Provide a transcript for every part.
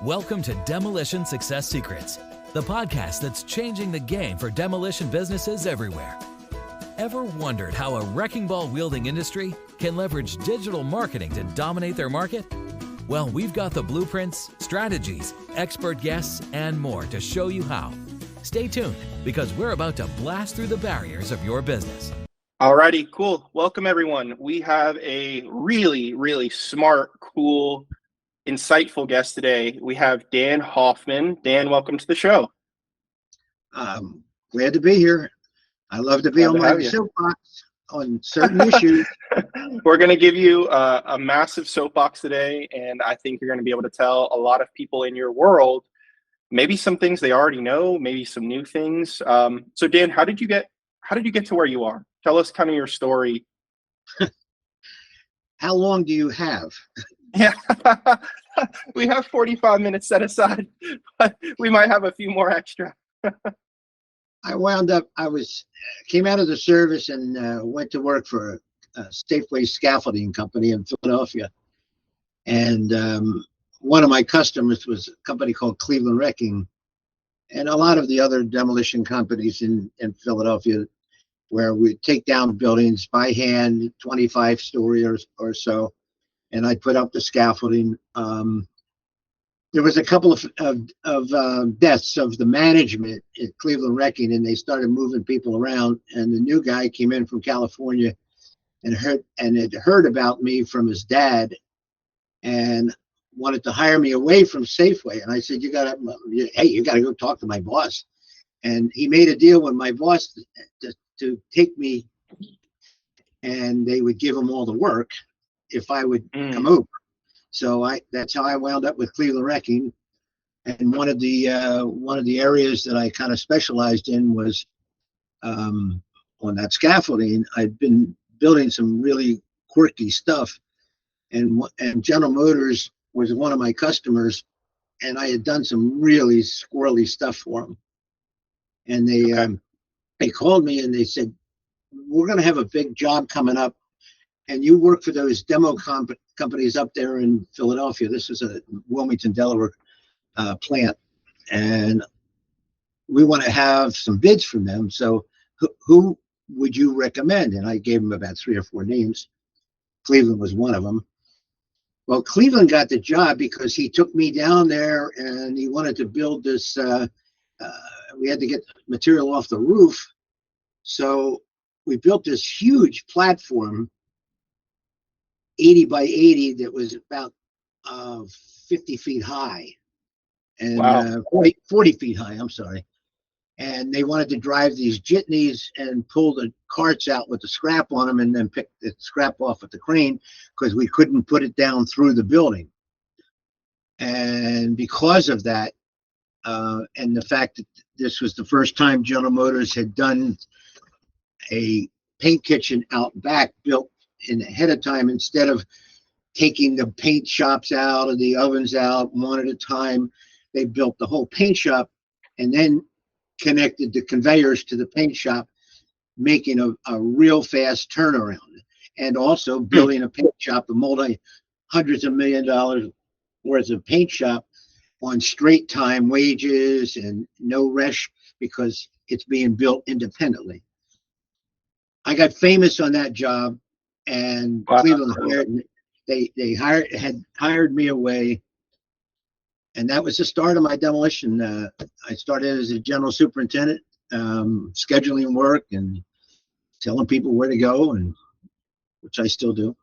Welcome to Demolition Success Secrets, the podcast that's changing the game for demolition businesses everywhere. Ever wondered how a wrecking ball wielding industry can leverage digital marketing to dominate their market? Well, we've got the blueprints, strategies, expert guests, and more to show you how. Stay tuned, because we're about to blast through the barriers of your business. Alrighty, cool. Welcome everyone. We have a really smart, cool, insightful guest today. We have Dan Hoffman. Dan, welcome to the show. Glad to be here. I love to be on my soapbox on certain issues. We're going to give you a massive soapbox today, and I think you're going to be able to tell a lot of people in your world maybe some things they already know, maybe some new things. So Dan, how did you get to where you are? Tell us kind of your story. How long do you have? Yeah, we have 45 minutes set aside, but we might have a few more extra. I came out of the service and went to work for a Safeway scaffolding company in Philadelphia. And one of my customers was a company called Cleveland Wrecking, and a lot of the other demolition companies in Philadelphia, where we take down buildings by hand, 25-story or so, and I put up the scaffolding. There was a couple of deaths of the management at Cleveland Wrecking, and they started moving people around. And the new guy came in from California and had heard about me from his dad, and wanted to hire me away from Safeway. And I said, you gotta go talk to my boss. And he made a deal with my boss to take me, and they would give him all the work if I would come over. So that's how I wound up with Cleveland Wrecking. And one of the areas that I kind of specialized in was on that scaffolding. I'd been building some really quirky stuff, and General Motors was one of my customers, and I had done some really squirrely stuff for them. And they called me and they said, we're going to have a big job coming up, and you work for those demo companies up there in Philadelphia. This is a Wilmington, Delaware plant, and we want to have some bids from them. So who would you recommend? And I gave them about 3 or 4 names. Cleveland was one of them. Well, Cleveland got the job because he took me down there and he wanted to build this. We had to get material off the roof. So we built this huge platform, 80 by 80, that was about 50 feet high, and wow. 40 feet high, I'm sorry. And they wanted to drive these jitneys and pull the carts out with the scrap on them and then pick the scrap off with the crane, because we couldn't put it down through the building. And because of that, and the fact that this was the first time General Motors had done a paint kitchen out back, built in ahead of time, instead of taking the paint shops out and the ovens out one at a time, they built the whole paint shop and then connected the conveyors to the paint shop, making a real fast turnaround, and also building a paint shop, a hundreds of $1 million worth of paint shop on straight time wages and no rush, because it's being built independently. I got famous on that job, and wow. Cleveland hired me. They hired me away, and that was the start of my demolition. I started as a general superintendent, scheduling work and telling people where to go, and which I still do.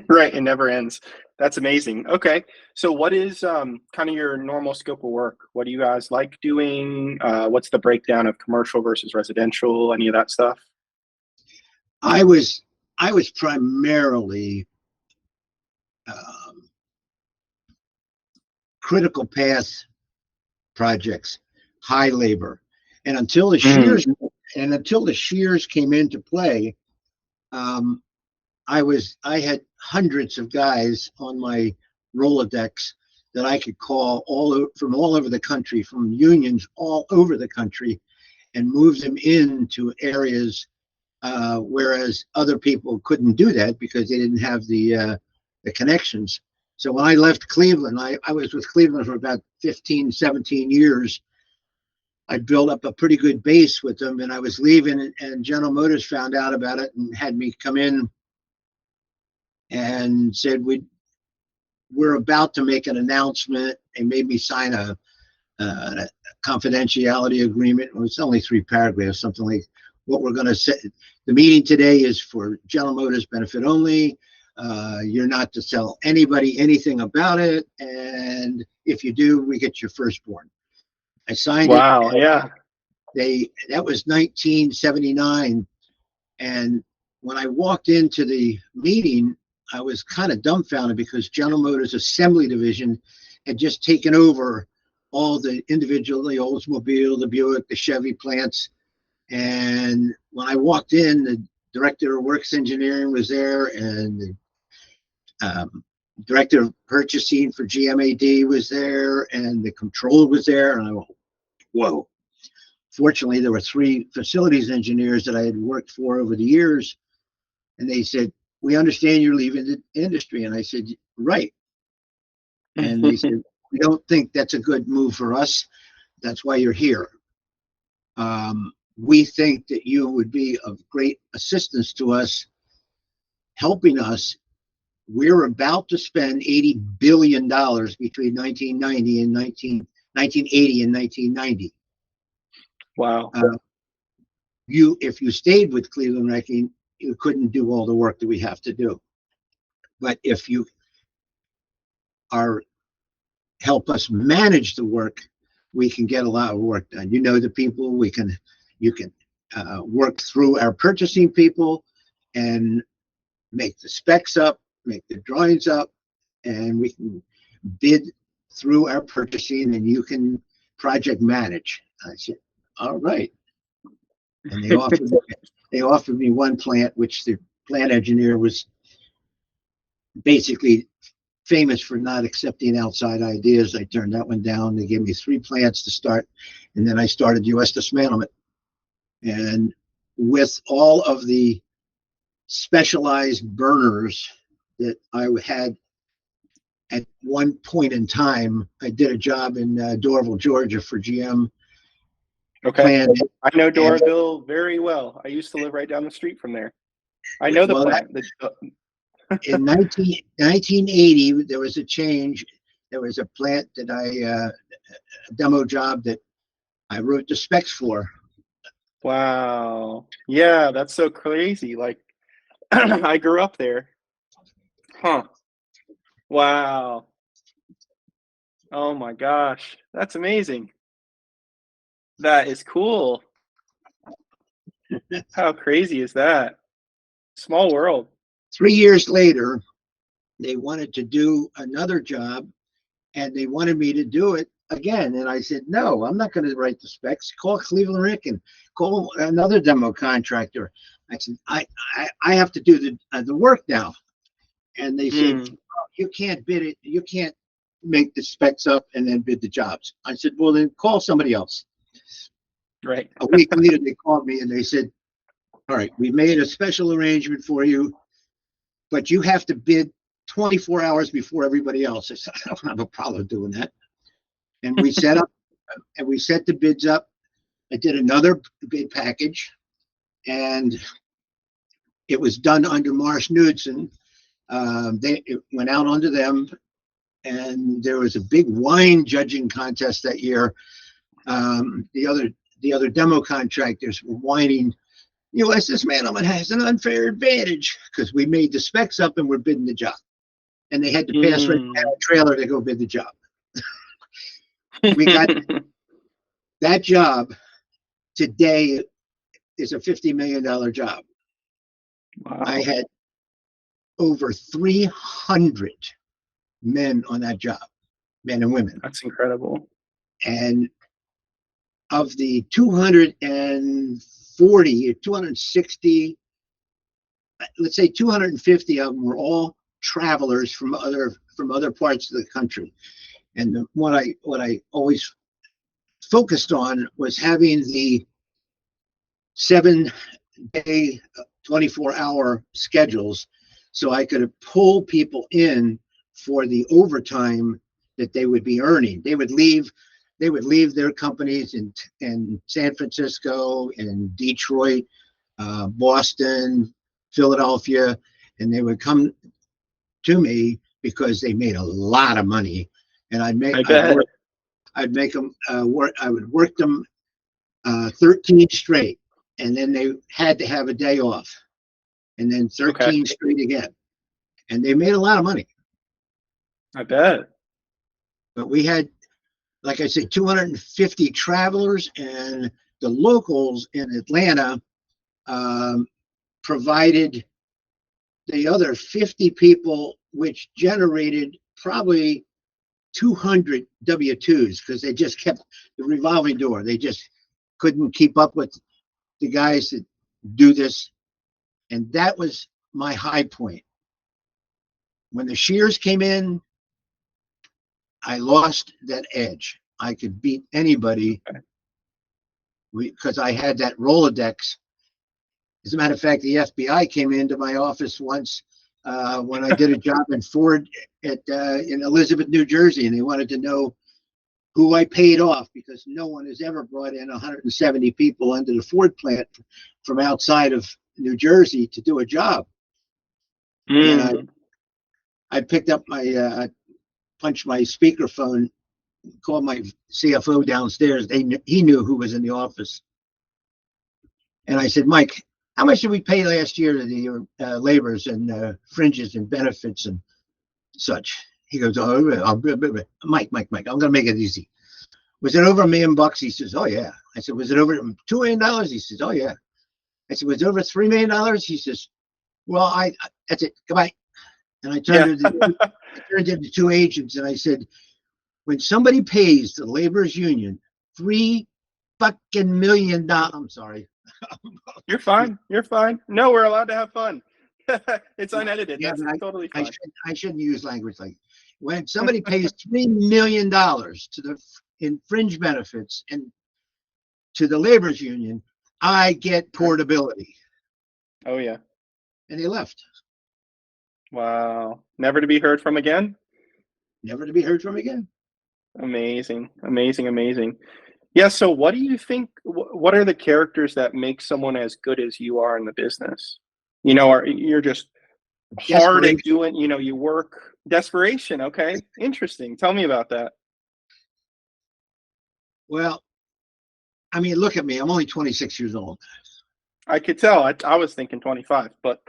Right, it never ends. That's amazing. Okay, so what is kind of your normal scope of work? What do you guys like doing? What's the breakdown of commercial versus residential? Any of that stuff? I was primarily critical path projects, high labor, and until the shears came into play, I had hundreds of guys on my Rolodex that I could call from all over the country, from unions all over the country, and move them into areas, whereas other people couldn't do that because they didn't have the connections. So when I left Cleveland, I was with Cleveland for about 15, 17 years. I built up a pretty good base with them, and I was leaving, and General Motors found out about it and had me come in and said, we're about to make an announcement. They made me sign a confidentiality agreement. It was only 3 paragraphs, something like what we're going to say. The meeting today is for General Motors benefit only. You're not to tell anybody anything about it. And if you do, we get your firstborn. I signed it. Wow. Yeah. That was 1979. And when I walked into the meeting, I was kind of dumbfounded because General Motors Assembly Division had just taken over all the individual, the Oldsmobile, the Buick, the Chevy plants. And when I walked in, the director of works engineering was there, and the director of purchasing for GMAD was there, and the controller was there. And I went, whoa. Fortunately, there were 3 facilities engineers that I had worked for over the years. And they said, we understand you're leaving the industry. And I said, right. And they said, we don't think that's a good move for us. That's why you're here. We think that you would be of great assistance to us, helping us. We're about to spend $80 billion between 1990 and 1980 and 1990. Wow. If you stayed with Cleveland Wrecking, you couldn't do all the work that we have to do. But if you help us manage the work, we can get a lot of work done. You know the people, you can work through our purchasing people and make the specs up, make the drawings up, and we can bid through our purchasing, and you can project manage. I said, all right. And they offered me one plant, which the plant engineer was basically famous for not accepting outside ideas. I turned that one down. They gave me 3 plants to start, and then I started U.S. dismantlement. And with all of the specialized burners that I had at one point in time, I did a job in Doraville, Georgia for GM. Okay. I know Doraville very well. I used to live right down the street from there. I know the plant. In 1980, there was a change. There was a plant that a demo job that I wrote the specs for. Wow. Yeah, that's so crazy. Like, I grew up there. Huh. Wow. Oh my gosh. That's amazing. That is cool. How crazy is that? Small world. 3 years later, they wanted to do another job, and they wanted me to do it again. And I said, no, I'm not going to write the specs. Call Cleveland Rick, call another demo contractor. I said, I have to do the work now. And they said, you can't bid it. You can't make the specs up and then bid the jobs. I said, well, then call somebody else. Right. A week later, they called me and they said, all right, we made a special arrangement for you, but you have to bid 24 hours before everybody else. I said, I don't have a problem doing that. And we set the bids up. I did another bid package, and it was done under Marsh Knudsen. It went out under them, and there was a big wine judging contest that year. The other demo contractors were whining, U.S. dismantlement has an unfair advantage because we made the specs up and we're bidding the job. And they had to pass right down a trailer to go bid the job. We got that job today is a $50 million job. Wow. I had over 300 men on that job, men and women. That's incredible. And of the 240 or 260, let's say 250 of them were all travelers from other parts of the country. And what I always focused on was having the 7-day, 24-hour schedules, so I could pull people in for the overtime that they would be earning. They would leave their companies in San Francisco and Detroit, Boston, Philadelphia, and they would come to me because they made a lot of money, and I'd make them work. I would work them 13 straight, and then they had to have a day off, and then 13 straight again, and they made a lot of money. I bet. But we had, like I said, 250 travelers, and the locals in Atlanta provided the other 50 people, which generated probably 200 W-2s, because they just kept the revolving door. They just couldn't keep up with the guys that do this. And that was my high point. When the shears came in, I lost that edge. I could beat anybody because I had that Rolodex. As a matter of fact, the FBI came into my office once when I did a job in Ford in Elizabeth, New Jersey, and they wanted to know who I paid off, because no one has ever brought in 170 people under the Ford plant from outside of New Jersey to do a job. And I picked up my punched my speakerphone, called my CFO downstairs. He knew who was in the office. And I said, Mike, how much did we pay last year to the laborers and fringes and benefits and such? He goes, oh, Mike, I'm going to make it easy. Was it over $1 million? He says, oh, yeah. I said, was it over $2 million? He says, oh, yeah. I said, was it over $3 million? He says, well, that's it. Goodbye. And I turned to the two agents, and I said, when somebody pays the laborers union $3 million, I'm sorry. You're fine. You're fine. No, we're allowed to have fun. It's unedited. Yeah, That's totally fine. I shouldn't use language like when somebody pays $3 million in fringe benefits and to the laborers union, I get portability. Oh yeah. And they left. Wow. Never to be heard from again? Never to be heard from again. Amazing. Yeah, so what do you think, what are the characters that make someone as good as you are in the business? You know, you're just hard at doing, you work. Desperation, okay. Interesting. Tell me about that. Well, I mean, look at me. I'm only 26 years old. I could tell. I was thinking 25, but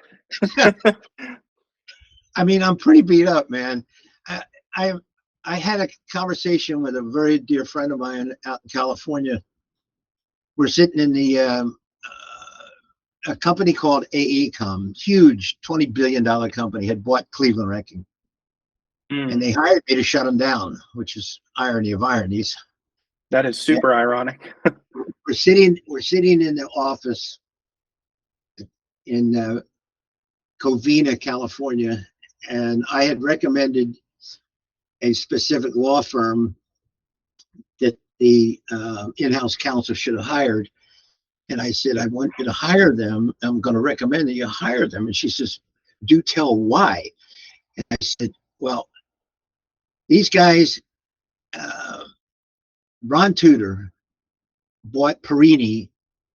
I mean, I'm pretty beat up, man. I had a conversation with a very dear friend of mine out in California. We're sitting in the a company called AECOM, huge $20 billion company, had bought Cleveland Wrecking. And they hired me to shut them down, which is irony of ironies. That is super ironic. We're sitting in the office in Covina, California, and I had recommended a specific law firm that the in-house counsel should have hired. And I said, I want you to hire them. I'm going to recommend that you hire them. And she says, do tell why. And I said, well, these guys, Ron Tudor bought Perini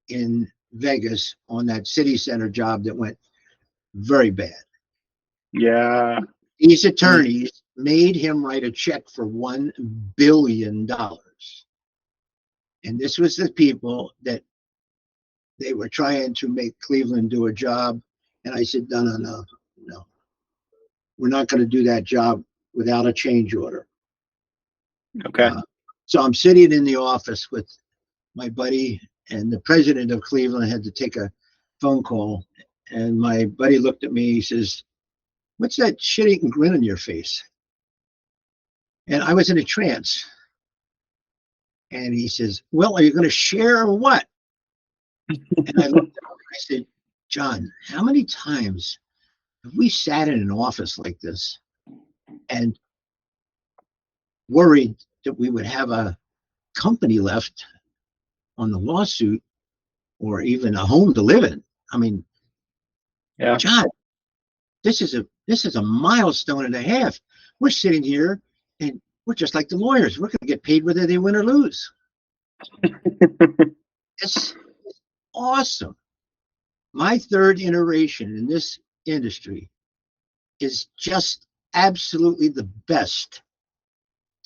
in Vegas on that city center job that went very bad. Yeah. These attorneys made him write a check for $1 billion. And this was the people that they were trying to make Cleveland do a job. And I said, no. We're not going to do that job without a change order. Okay. So I'm sitting in the office with my buddy, and the president of Cleveland had to take a phone call. And my buddy looked at me, he says, what's that shit-eating grin on your face? And I was in a trance. And he says, well, are you going to share or what? And I looked at him and I said, John, how many times have we sat in an office like this and worried that we would have a company left on the lawsuit or even a home to live in? I mean, yeah, John, this is a milestone and a half. we're sitting here and we're just like the lawyers. We're going to get paid whether they win or lose. It's awesome. My third iteration in this industry is just absolutely the best.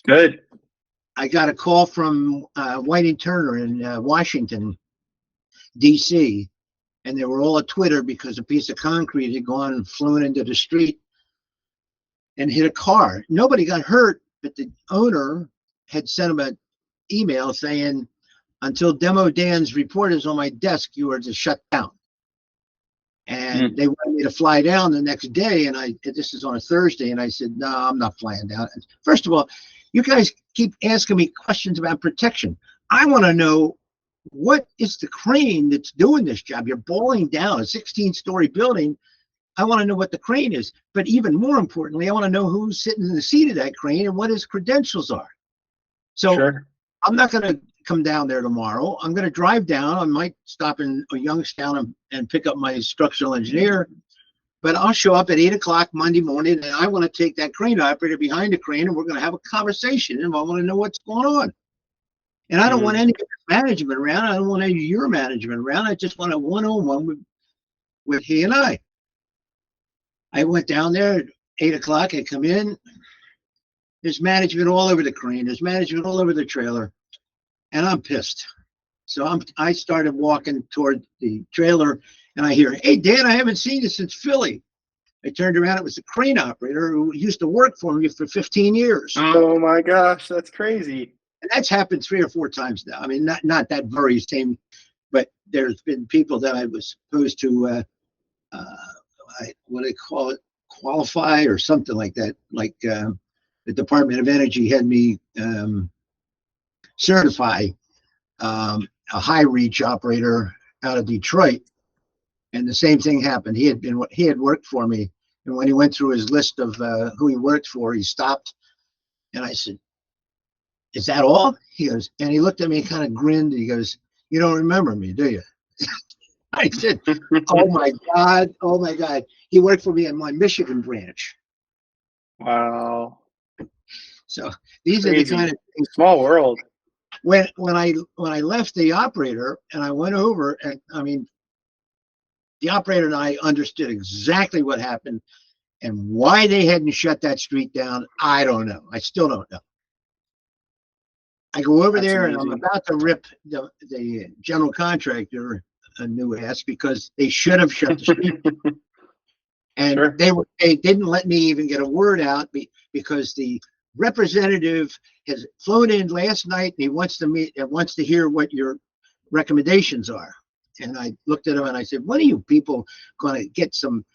Good. I got a call from Whiting Turner in Washington, D.C., and they were all at Twitter because a piece of concrete had gone and flown into the street and hit a car. Nobody got hurt, but the owner had sent him an email saying, until Demo Dan's report is on my desk, you are to shut down. And they wanted me to fly down the next day, and this is on a Thursday, and I said, no, I'm not flying down. First of all, you guys keep asking me questions about protection. I want to know, what is the crane that's doing this job? You're balling down a 16-story building. I want to know what the crane is. But even more importantly, I want to know who's sitting in the seat of that crane and what his credentials are. So sure. I'm not going to come down there tomorrow. I'm going to drive down. I might stop in Youngstown and pick up my structural engineer. But I'll show up at 8 o'clock Monday morning, and I want to take that crane operator behind the crane, and we're going to have a conversation, and I want to know what's going on. And I don't want any management around. I don't want any of your management around. I just want a one-on-one with he and I. I went down there at 8 o'clock. I come in. There's management all over the crane. There's management all over the trailer. And I'm pissed. So I started walking toward the trailer, and I hear, hey, Dan, I haven't seen you since Philly. I turned around. It was a crane operator who used to work for me for 15 years. Oh, my gosh. That's crazy. And that's happened 3 or 4 times now. I mean, not that very same, but there's been people that I was supposed to, what do they call it, qualify or something like that. Like the Department of Energy had me certify a high reach operator out of Detroit, and the same thing happened. He had worked for me, and when he went through his list of who he worked for, he stopped, and I said, is that all? He goes, and he looked at me and kind of grinned. He goes, you don't remember me, do you? I said, oh my God. He worked for me in my Michigan branch. Wow. So these are the kind of things. Small world. When I left the operator and I went over, and I mean, the operator and I understood exactly what happened, and why they hadn't shut that street down, I don't know. I still don't know. I go over there and I'm about to rip the general contractor a new ass because they should have shut the street. And they didn't let me even get a word out because the representative has flown in last night and he wants to hear what your recommendations are. And I looked at him and I said, when are you people going to get some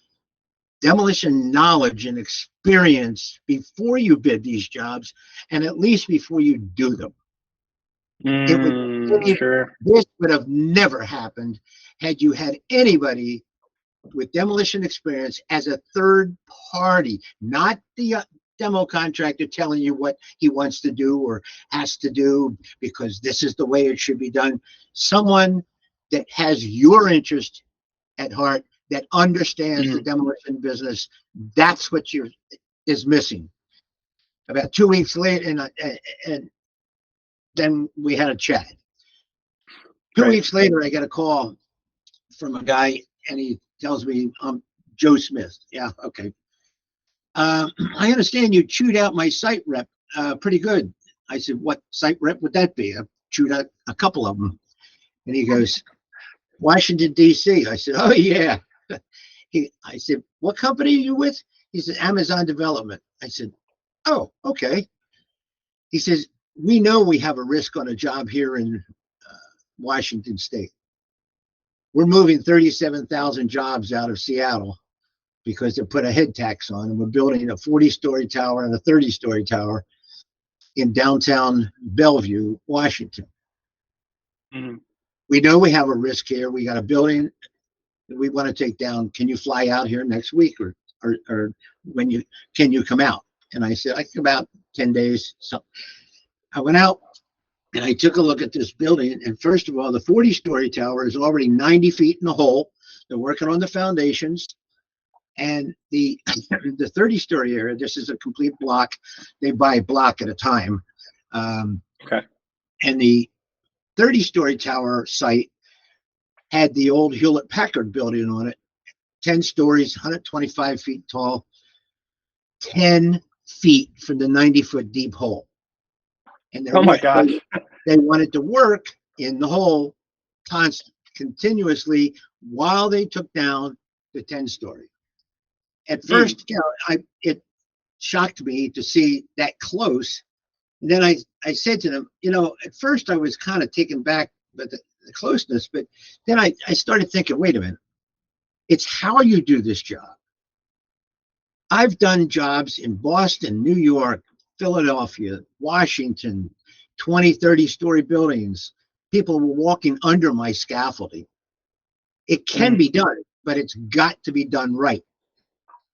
demolition knowledge and experience before you bid these jobs, and at least before you do them? This would have never happened had you had anybody with demolition experience as a third party, not the demo contractor telling you what he wants to do or has to do because this is the way it should be done. Someone that has your interest at heart, that understands the demolition business. That's what is missing. About 2 weeks later, and then we had a chat. 2 weeks later, I get a call from a guy, and he tells me, I'm Joe Smith. Yeah, okay. I understand you chewed out my site rep pretty good. I said, what site rep would that be? I chewed out a couple of them. And he goes, Washington, D.C. I said, oh, yeah. I said, what company are you with? He said, Amazon Development. I said, oh, okay. He says, we know we have a risk on a job here in Washington State. We're moving 37,000 jobs out of Seattle because they put a head tax on, and we're building a 40-story tower and a 30-story tower in downtown Bellevue, Washington. We know we have a risk here. We got a building that we want to take down. Can you fly out here next week, or can you come out? And I said, I can come out 10 days. So I went out and I took a look at this building. And first of all, the 40-story tower is already 90 feet in the hole. They're working on the foundations. And the the 30-story area, this is a complete block. They buy a block at a time. Okay. And the 30-story tower site had the old Hewlett Packard building on it, 10 stories, 125 feet tall, 10 feet from the 90-foot deep hole. And Oh my gosh. they wanted to work in the hole continuously while they took down the 10-story. At first, it shocked me to see that close. And then I said to them, at first I was kind of taken back by the closeness, but then I started thinking, wait a minute, it's how you do this job. I've done jobs in Boston, New York, Philadelphia, Washington, 20, 30-story buildings. People were walking under my scaffolding. It can be done, but it's got to be done right.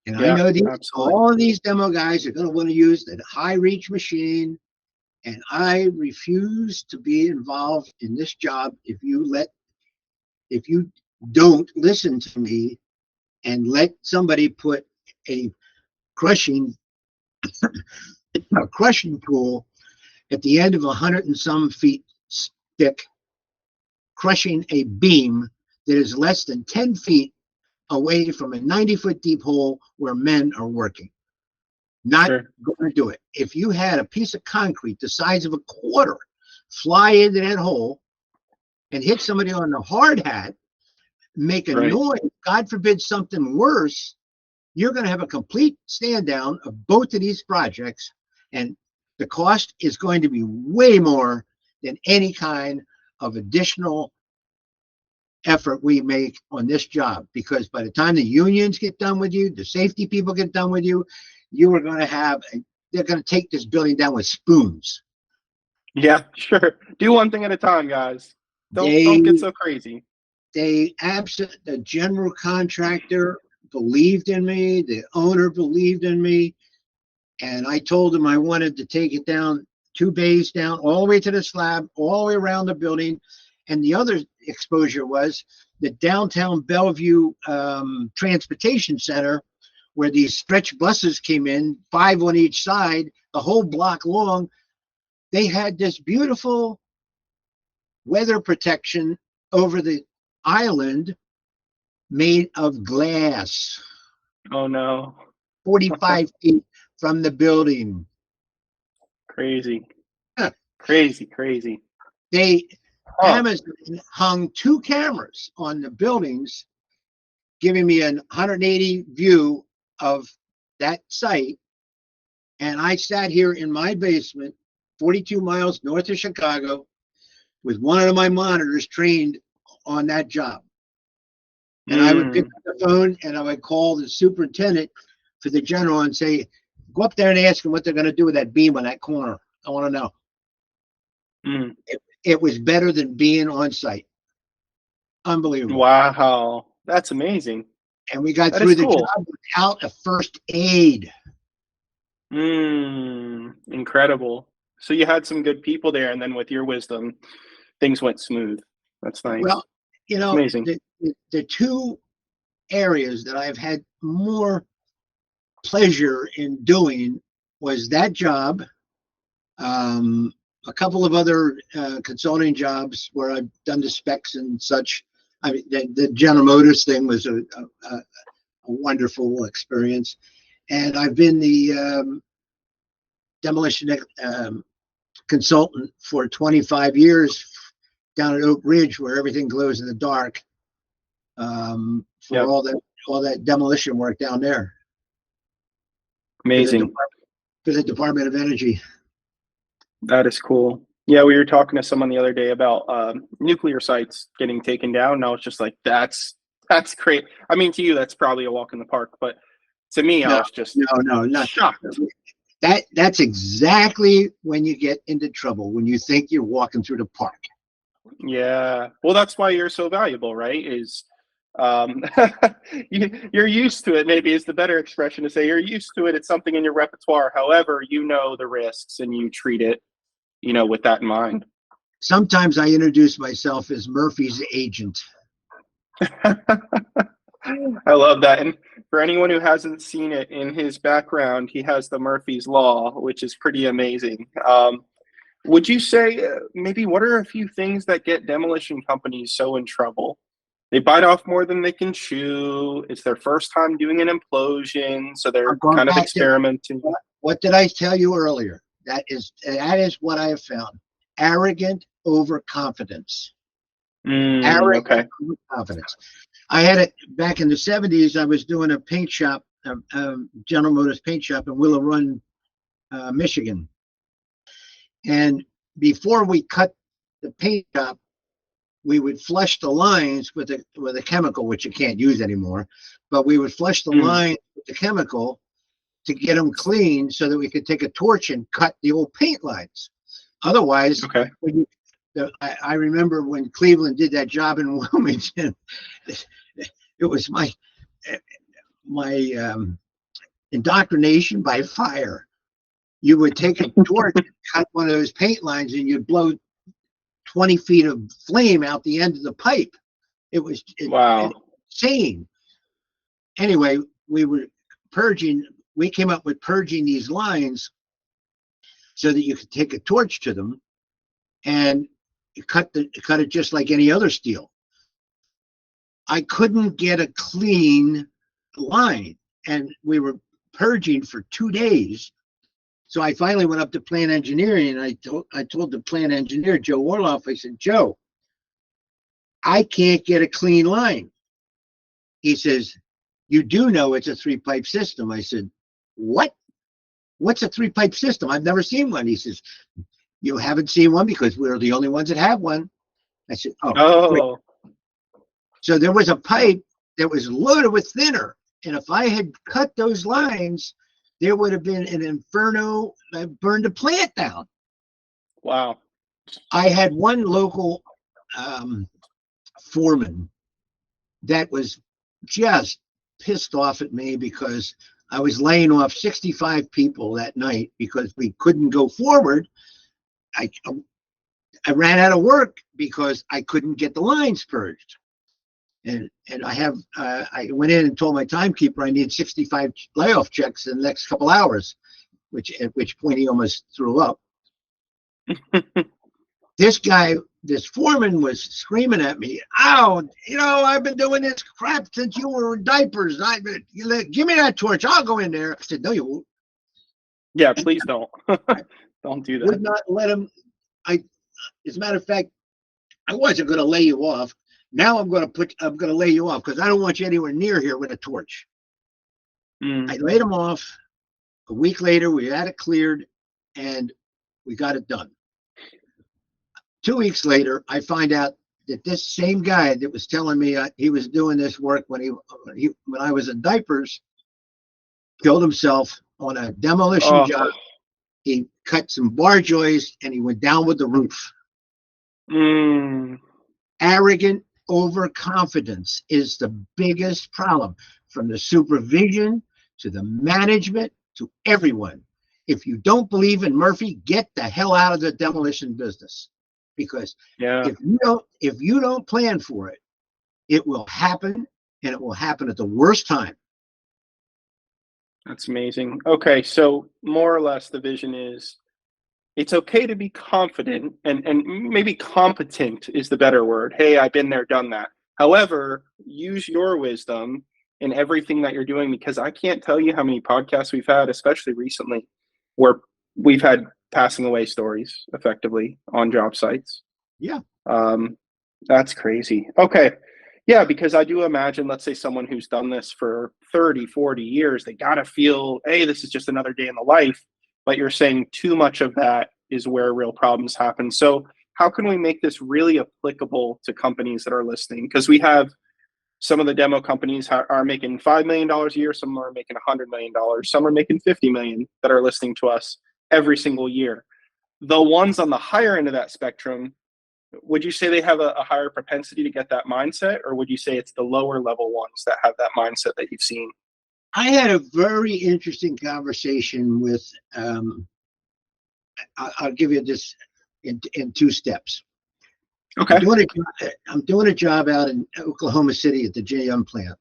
And I know all of these demo guys are going to want to use the high reach machine. And I refuse to be involved in this job if you don't listen to me and let somebody put a crushing tool at the end of 100 and some feet thick, crushing a beam that is less than 10 feet away from a 90-foot deep hole where men are working. Not going to do it. If you had a piece of concrete the size of a quarter fly into that hole and hit somebody on the hard hat, make a noise, God forbid something worse, you're going to have a complete stand down of both of these projects, and the cost is going to be way more than any kind of additional effort we make on this job, because by the time the unions get done with you, the safety people get done with you, you are going to have, they're going to take this building down with spoons. Yeah, sure. Do one thing at a time, guys. Don't get so crazy. The general contractor believed in me. The owner believed in me. And I told him I wanted to take it down 2 bays down, all the way to the slab, all the way around the building. And the other exposure was the downtown Bellevue Transportation Center, where these stretch buses came in, 5 on each side, the whole block long. They had this beautiful weather protection over the island made of glass. Oh no. 45 feet from the building. Crazy. Crazy. Amazon hung 2 cameras on the buildings, giving me a 180 view of that site. And I sat here in my basement, 42 miles north of Chicago, with one of my monitors trained on that job. And I would pick up the phone and I would call the superintendent for the general and say, go up there and ask them what they're going to do with that beam on that corner. I want to know. It was better than being on site. Unbelievable. Wow. That's amazing. And we got through the job without a first aid. Incredible. So you had some good people there, and then with your wisdom, things went smooth. That's nice. Well, amazing. The 2 areas that I've had more pleasure in doing was that job, a couple of other consulting jobs where I've done the specs and such. I mean, the General Motors thing was a wonderful experience. And I've been the demolition consultant for 25 years down at Oak Ridge, where everything glows in the dark, for all that demolition work down there. Amazing. For the Department of Energy. That is cool. Yeah, we were talking to someone the other day about nuclear sites getting taken down. And I was just like, that's great. I mean, to you, that's probably a walk in the park, but to me, I was just not shocked. That's exactly when you get into trouble, when you think you're walking through the park. Yeah. Well, that's why you're so valuable, right? Is you're used to it, maybe is the better expression to say. You're used to it. It's something in your repertoire. However, you know the risks and you treat it, with that in mind. Sometimes I introduce myself as Murphy's agent. I love that. And For anyone who hasn't seen it, in his background, he has the Murphy's Law, which is pretty amazing. Would you say maybe what are a few things that get demolition companies so in trouble? They bite off more than they can chew. It's their first time doing an implosion, so they're kind of experimenting. What did I tell you earlier? That is what I have found. Arrogant overconfidence. Arrogant overconfidence. I had it back in the 70s. I was doing a paint shop, General Motors paint shop in Willow Run, Michigan. And before we cut the paint job, we would flush the lines with a chemical, which you can't use anymore. But we would flush the lines with the chemical to get them clean, so that we could take a torch and cut the old paint lines. Otherwise, I remember when Cleveland did that job in Wilmington. It was my indoctrination by fire. You would take a torch and cut one of those paint lines, and you'd blow 20 feet of flame out the end of the pipe. It was insane. Anyway, we were purging. We came up with purging these lines so that you could take a torch to them and cut it just like any other steel. I couldn't get a clean line, and we were purging for 2 days. So I finally went up to plant engineering, and I told the plant engineer, Joe Orloff, I said, Joe, I can't get a clean line. He says, you do know it's a 3-pipe system. I said, what? What's a 3-pipe system? I've never seen one. He says, you haven't seen one because we're the only ones that have one. I said, oh. So there was a pipe that was loaded with thinner. And if I had cut those lines, there would have been an inferno that burned the plant down. Wow. I had one local foreman that was just pissed off at me because I was laying off 65 people that night because we couldn't go forward. I ran out of work because I couldn't get the lines purged. And I went in and told my timekeeper I need 65 layoff checks in the next couple hours, at which point he almost threw up. This foreman was screaming at me, "Oh, I've been doing this crap since you were in diapers. Give me that torch. I'll go in there." I said, "No, you won't." Yeah, please don't. Don't do that. Would not let him. As a matter of fact, I wasn't going to lay you off. Now I'm going to lay you off because I don't want you anywhere near here with a torch. I laid him off. A week later, we had it cleared, and we got it done. 2 weeks later, I find out that this same guy that was telling me he was doing this work when I was in diapers killed himself on a demolition job. He cut some bar joists and he went down with the roof. Arrogant overconfidence is the biggest problem, from the supervision to the management to everyone. If you don't believe in Murphy, get the hell out of the demolition business, because if you don't plan for it, it will happen, and it will happen at the worst time. That's amazing. Okay, so more or less the vision is it's okay to be confident, and maybe competent is the better word. Hey, I've been there, done that. However, use your wisdom in everything that you're doing, because I can't tell you how many podcasts we've had, especially recently, where we've had passing away stories effectively on job sites. Yeah. That's crazy. Okay. Yeah, because I do imagine, let's say someone who's done this for 30, 40 years, they got to feel, hey, this is just another day in the life. But you're saying too much of that is where real problems happen. So how can we make this really applicable to companies that are listening? Because we have some of the demo companies are making $5 million a year. Some are making $100 million. Some are making $50 million that are listening to us every single year. The ones on the higher end of that spectrum, would you say they have a higher propensity to get that mindset, or would you say it's the lower level ones that have that mindset that you've seen? I had a very interesting conversation with, I'll give you this in 2 steps. Okay. I'm doing a job out in Oklahoma City at the GM plant.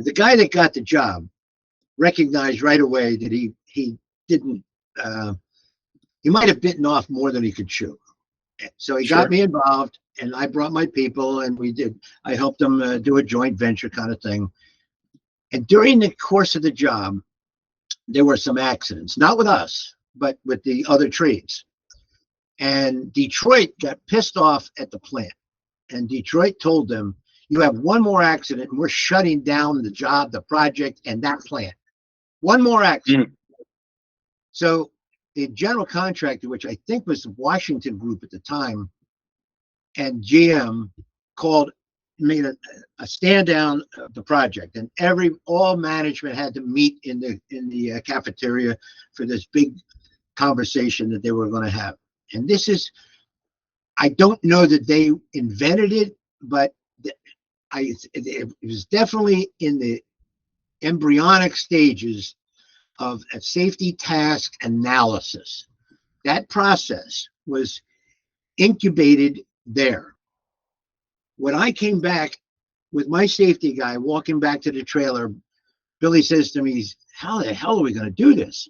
The guy that got the job recognized right away that he didn't. He might have bitten off more than he could chew. So he got me involved, and I brought my people, and I helped them do a joint venture kind of thing. And during the course of the job, there were some accidents, not with us, but with the other trades. And Detroit got pissed off at the plant. And Detroit told them, you have one more accident, and we're shutting down the job, the project, and that plant. One more accident. So the general contractor, which I think was the Washington Group at the time, and GM made a stand down of the project, and all management had to meet in the cafeteria for this big conversation that they were going to have. And I don't know that they invented it, but it was definitely in the embryonic stages of a safety task analysis. That process was incubated there. When I came back with my safety guy walking back to the trailer, Billy says to me, how the hell are we going to do this?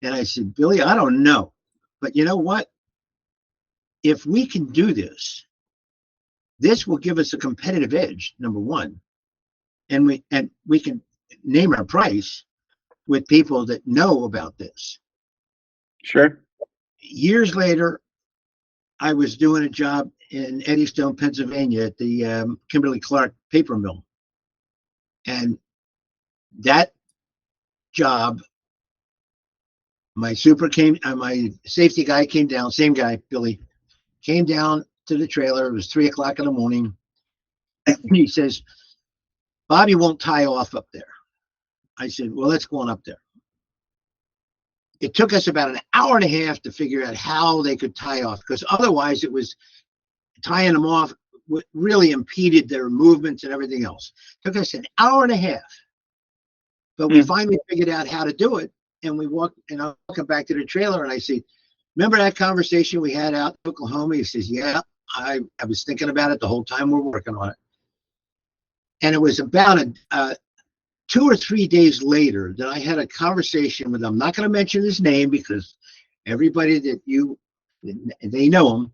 And I said, Billy, I don't know. But you know what? If we can do this, this will give us a competitive edge, number one. And we can name our price with people that know about this. Sure. Years later, I was doing a job in Eddystone, Pennsylvania at the Kimberly-Clark paper mill. And that job, my safety guy came down, same guy, Billy, came down to the trailer. It was 3 o'clock in the morning. And he says, Bobby won't tie off up there. I said, well, let's go on up there. It took us about an hour and a half to figure out how they could tie off, because otherwise it was tying them off really impeded their movements and everything else. It took us an hour and a half, but we finally figured out how to do it. And we walked, and I'm walking back to the trailer, and I say, remember that conversation we had out in Oklahoma? He says, yeah, I was thinking about it the whole time we're working on it. And it was about 2 or 3 days later that I had a conversation with him. I'm not going to mention his name because everybody they know him.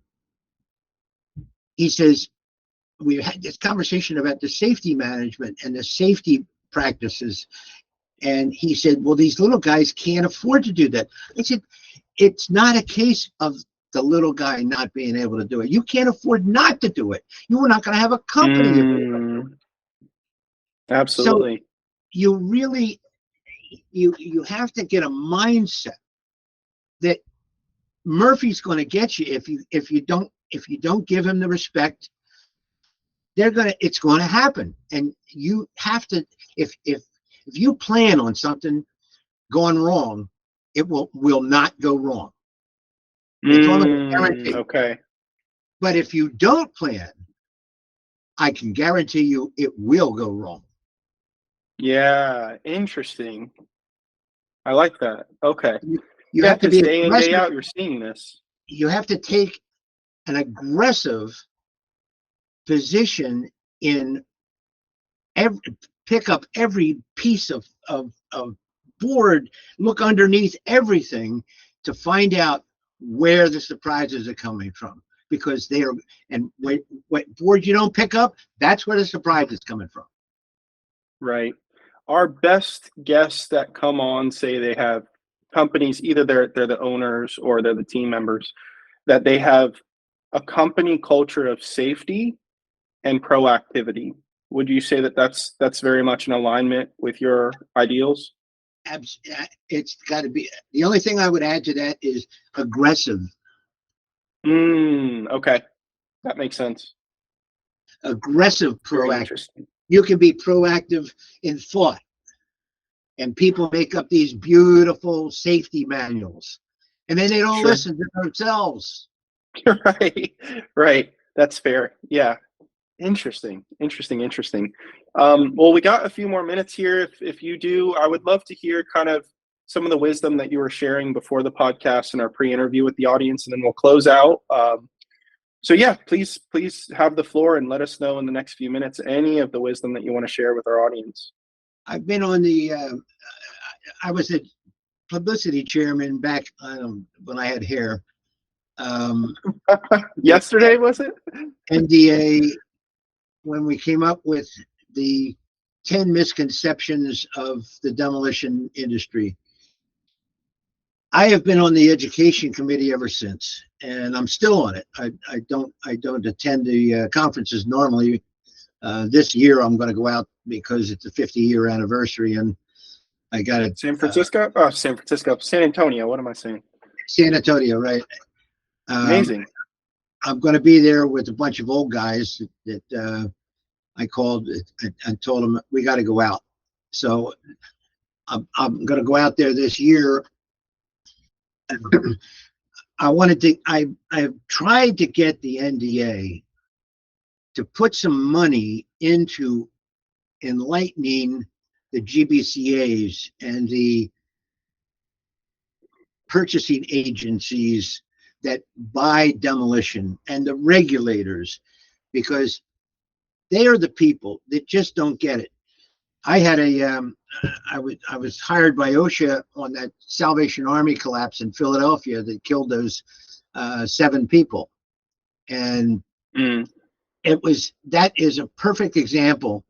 He says, we had this conversation about the safety management and the safety practices. And he said, well, these little guys can't afford to do that. I said, it's not a case of the little guy not being able to do it. You can't afford not to do it. You are not going to have a company. Absolutely. So you really, you have to get a mindset that Murphy's going to get you if you don't give him the respect. It's going to happen, and you have to. If you plan on something going wrong, it will not go wrong. It's almost guaranteed. Okay. But if you don't plan, I can guarantee you it will go wrong. Yeah, interesting. I like that. Okay. You have to be day in, day out, you're seeing this. You have to take an aggressive position in pick up every piece of board, look underneath everything to find out where the surprises are coming from, because what board you don't pick up, that's where the surprise is coming from. Right. Our best guests that come on say they have companies, either they're the owners or they're the team members, that they have a company culture of safety and proactivity. Would you say that that's very much in alignment with your ideals? It's got to be. The only thing I would add to that is aggressive. Okay. That makes sense. Aggressive, proactive. You can be proactive in thought. And people make up these beautiful safety manuals, and then they don't listen to themselves. Right. That's fair. Yeah. Interesting. Well, we got a few more minutes here. If you do, I would love to hear kind of some of the wisdom that you were sharing before the podcast and our pre-interview with the audience, and then we'll close out. So yeah, please have the floor and let us know in the next few minutes any of the wisdom that you want to share with our audience. I've been on the. I was a publicity chairman back when I had hair. Yesterday, was it? NDA, when we came up with the 10 misconceptions of the demolition industry. I have been on the education committee ever since, and I'm still on it. I don't attend the conferences normally. This year I'm going to go out because it's the 50-year anniversary, and I got it. San Francisco? San Antonio. What am I saying? San Antonio, right? Amazing. I'm going to be there with a bunch of old guys that I called and told them we got to go out. So I'm going to go out there this year. I've tried to get the NDA to put some money into enlightening the GBCAs and the purchasing agencies that buy demolition and the regulators, because they are the people that just don't get it. I had I was hired by OSHA on that Salvation Army collapse in Philadelphia that killed those 7 people, and that is a perfect example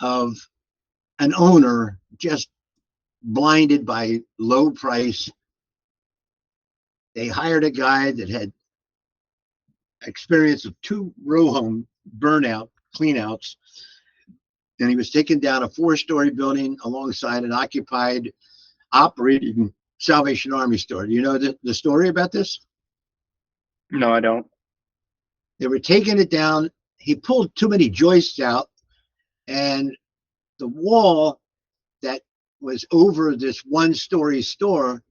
of an owner just blinded by low price. They hired a guy that had experience of 2 row home burnout cleanouts, and he was taking down a 4-story building alongside an occupied operating Salvation Army store. Do you know the story about this? No, I don't. They were taking it down. He pulled too many joists out, and the wall that was over this 1-story store,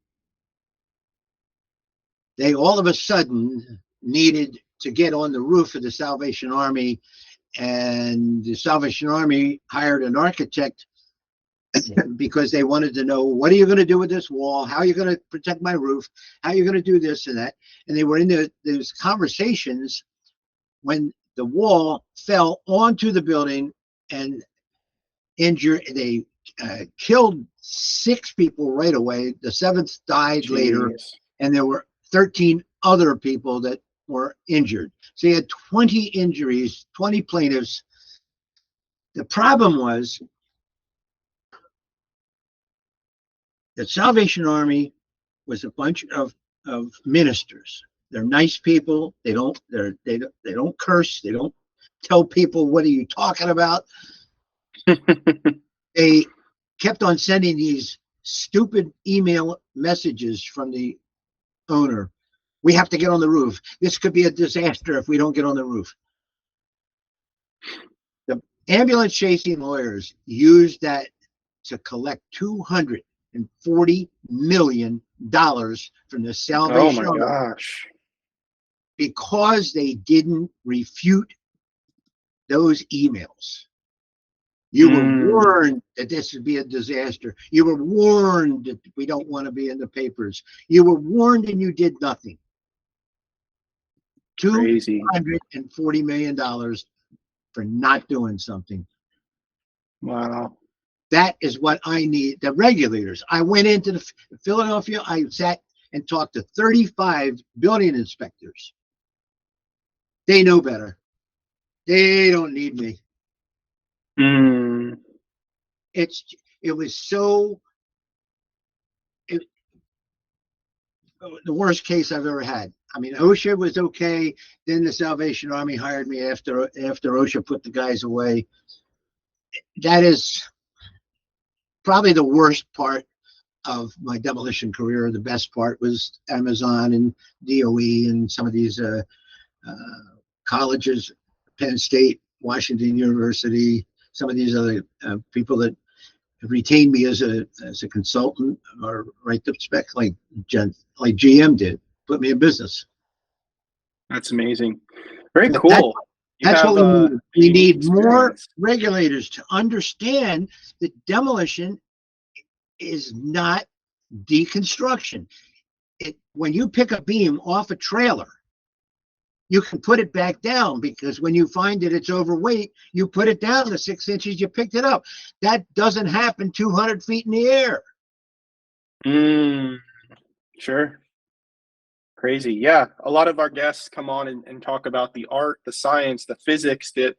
they all of a sudden needed to get on the roof of the Salvation Army, and the Salvation Army hired an architect because they wanted to know, what are you going to do with this wall? How are you going to protect my roof? How are you going to do this and that? And they were in those conversations when the wall fell onto the building and injured. They killed 6 people right away. The 7th died later, and there were 13 other people that were injured. So you had 20 injuries, 20 plaintiffs. The problem was the Salvation Army was a bunch of ministers. They're nice people. They don't curse. They don't tell people, what are you talking about? They kept on sending these stupid email messages from the owner. We have to get on the roof. This could be a disaster if we don't get on the roof. The ambulance chasing lawyers used that to collect $240 million from the Salvation Army. Oh my gosh. Because they didn't refute those emails. You were warned that this would be a disaster. You were warned that we don't want to be in the papers. You were warned, and you did nothing. $240 million for not doing something. Wow. That is what I need. The regulators. I went into the Philadelphia. I sat and talked to 35 building inspectors. They know better. They don't need me. It was so. The worst case I've ever had. I mean, OSHA was okay. Then the Salvation Army hired me after OSHA put the guys away. That is probably the worst part of my demolition career. The best part was Amazon and DOE and some of these colleges, Penn State, Washington University, some of these other people that retained me as a consultant or write the spec like GM did, put me in business. That's amazing. Very cool. That's what we need. We need more regulators to understand that demolition is not deconstruction. When you pick a beam off a trailer, you can put it back down, because when you find that it's overweight, you put it down the 6 inches you picked it up. That doesn't happen 200 feet in the air. Sure. Crazy. Yeah. A lot of our guests come on and talk about the art, the science, the physics, that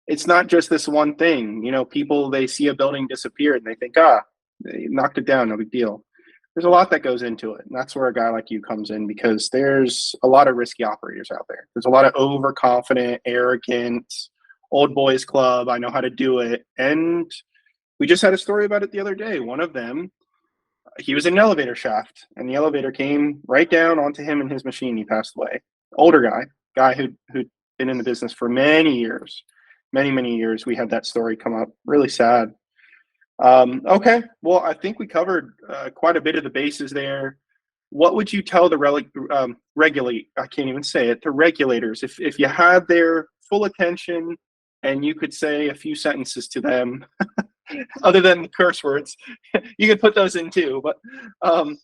it's not just this one thing. You know, people, they see a building disappear and they think, they knocked it down, no big deal. There's a lot that goes into it. And that's where a guy like you comes in, because there's a lot of risky operators out there. There's a lot of overconfident, arrogant, old boys club. I know how to do it. And we just had a story about it the other day. One of them, he was in an elevator shaft, and the elevator came right down onto him and his machine. He passed away. Older guy who'd been in the business for many years. Many years. We had that story come up. Really sad. Okay, well, I think we covered quite a bit of the bases there. What would you tell the the regulators, if you had their full attention and you could say a few sentences to them, other than curse words, you could put those in too, but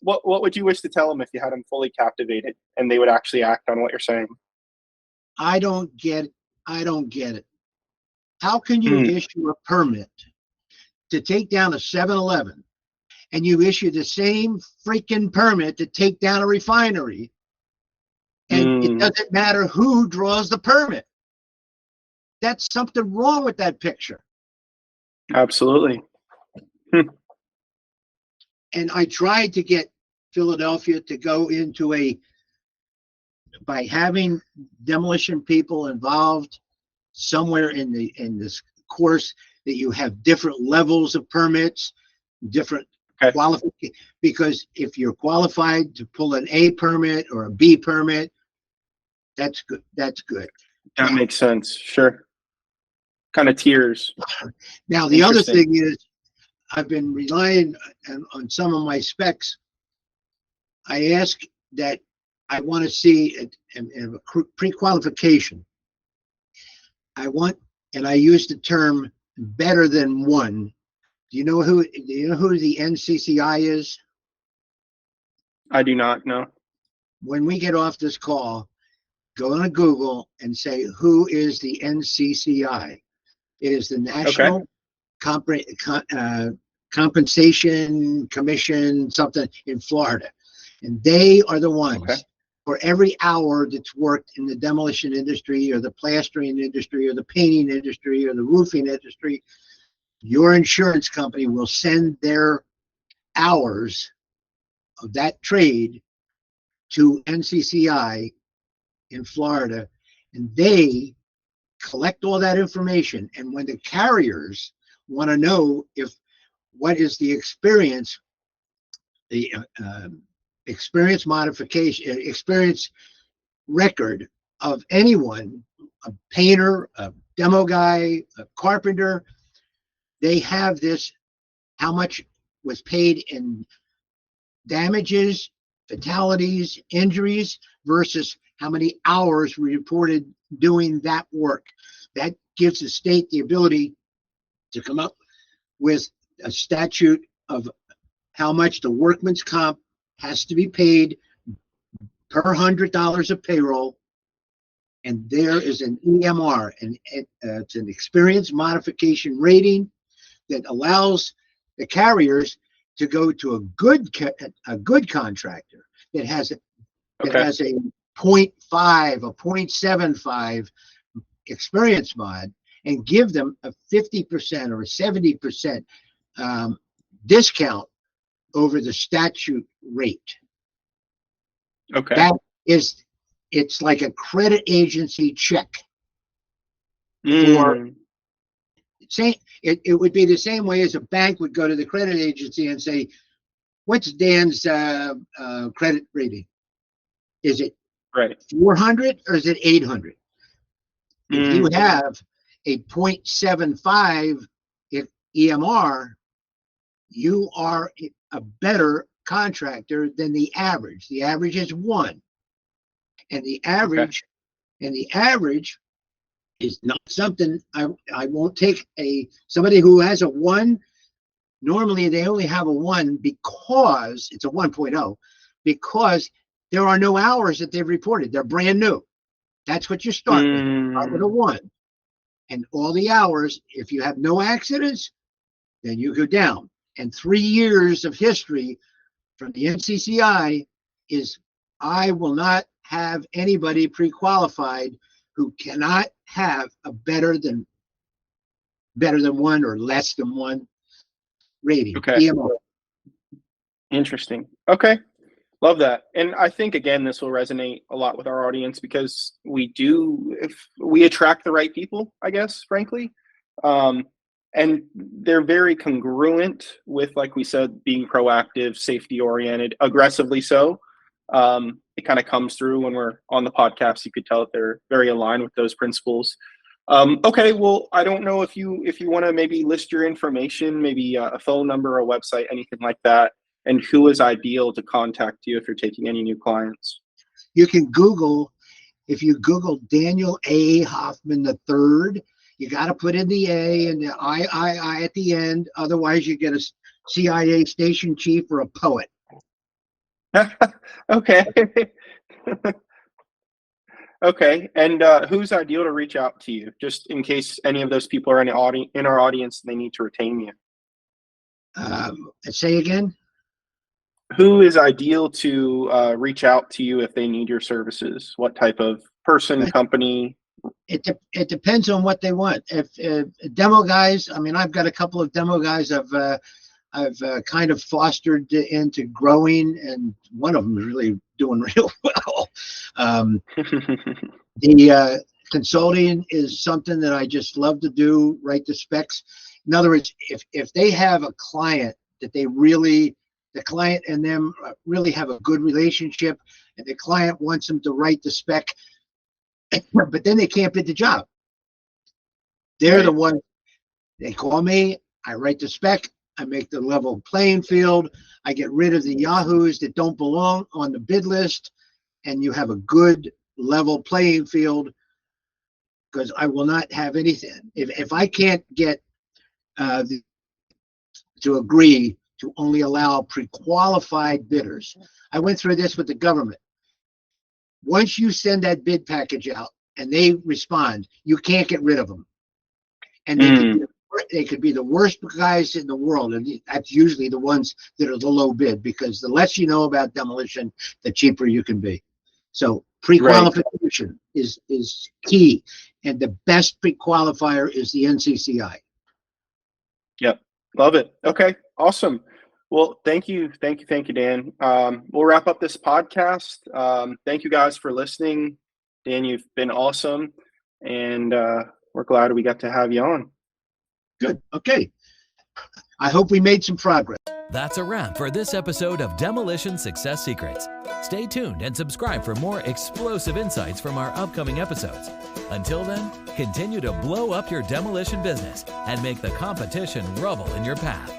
what would you wish to tell them if you had them fully captivated and they would actually act on what you're saying? I don't get it. How can you issue a permit to take down a 7-Eleven, and you issue the same freaking permit to take down a refinery, and it doesn't matter who draws the permit? That's something wrong with that picture. Absolutely. And I tried to get Philadelphia to go into by having demolition people involved somewhere in this course, that you have different levels of permits, different qualifications. Because if you're qualified to pull an A permit or a B permit, that's good. That makes sense. Sure. Kind of tiers. Now, the other thing is, I've been relying on some of my specs. I ask that I want to see a pre-qualification. And I use the term better than one. Do you know who the NCCI is? I do not know. When we get off this call, go on Google and say, who is the NCCI? It is the National Compensation Commission, something in Florida. And they are the ones, for every hour that's worked in the demolition industry or the plastering industry or the painting industry or the roofing industry, your insurance company will send their hours of that trade to NCCI in Florida, and they collect all that information. And when the carriers want to know what is the experience, the experience record of anyone, a painter, a demo guy, a carpenter, they have this, how much was paid in damages, fatalities, injuries, versus how many hours were reported doing that work. That gives the state the ability to come up with a statute of how much the workman's comp has to be paid per $100 of payroll. And there is an EMR, and it's an experience modification rating that allows the carriers to go to a good contractor that has a 0.5, a 0.75 experience mod, and give them a 50% or a 70% discount over the statute rate. It's like a credit agency check. For it would be the same way as a bank would go to the credit agency and say, what's Dan's credit rating? Is it 400 or is it 800? If you have a 0.75 EMR, you are a better contractor than the average. The average is 1. And the average is not something I won't take somebody who has a 1. Normally they only have a 1 because it's a 1.0, because there are no hours that they've reported. They're brand new. That's what you start with. Start with a 1. And all the hours, if you have no accidents, then you go down. And 3 years of history from the NCCI is I will not have anybody pre-qualified who cannot have a better than 1 or less than 1 rating. Okay. DMO. Interesting. Okay. Love that. And I think, again, this will resonate a lot with our audience because if we attract the right people, I guess, frankly. And they're very congruent with, like we said, being proactive, safety oriented, aggressively so. It kind of comes through when we're on the podcast. You could tell that they're very aligned with those principles. Okay, well, I don't know if you want to maybe list your information, maybe a phone number, a website, anything like that, and who is ideal to contact you if you're taking any new clients. You can Google, if you Google Daniel A. Hoffman III, you got to put in the A and the I at the end. Otherwise, you get a CIA station chief or a poet. Okay. Okay. And who's ideal to reach out to you, just in case any of those people are in our audience and they need to retain you? Say again? Who is ideal to reach out to you if they need your services? What type of person, company? It depends on what they want. If demo guys, I mean, I've got a couple of demo guys I've kind of fostered into growing, and one of them is really doing real well. The consulting is something that I just love to do, write the specs. In other words, if they have a client that the client and them really have a good relationship, and the client wants them to write the spec, but then they can't bid the job. They're the ones, they call me, I write the spec, I make the level playing field, I get rid of the yahoos that don't belong on the bid list, and you have a good level playing field, because I will not have anything. If I can't get to agree to only allow pre-qualified bidders. I went through this with the government. Once you send that bid package out and they respond, you can't get rid of them. And they could be the worst guys in the world, and that's usually the ones that are the low bid, because the less you know about demolition, the cheaper you can be. So pre-qualification is key, and the best pre-qualifier is the NCCI. Yep. Love it. Okay. Awesome. Well, thank you, Dan. We'll wrap up this podcast. Thank you guys for listening. Dan, you've been awesome, and we're glad we got to have you on. Good. Okay. I hope we made some progress. That's a wrap for this episode of Demolition Success Secrets. Stay tuned and subscribe for more explosive insights from our upcoming episodes. Until then, continue to blow up your demolition business and make the competition rubble in your path.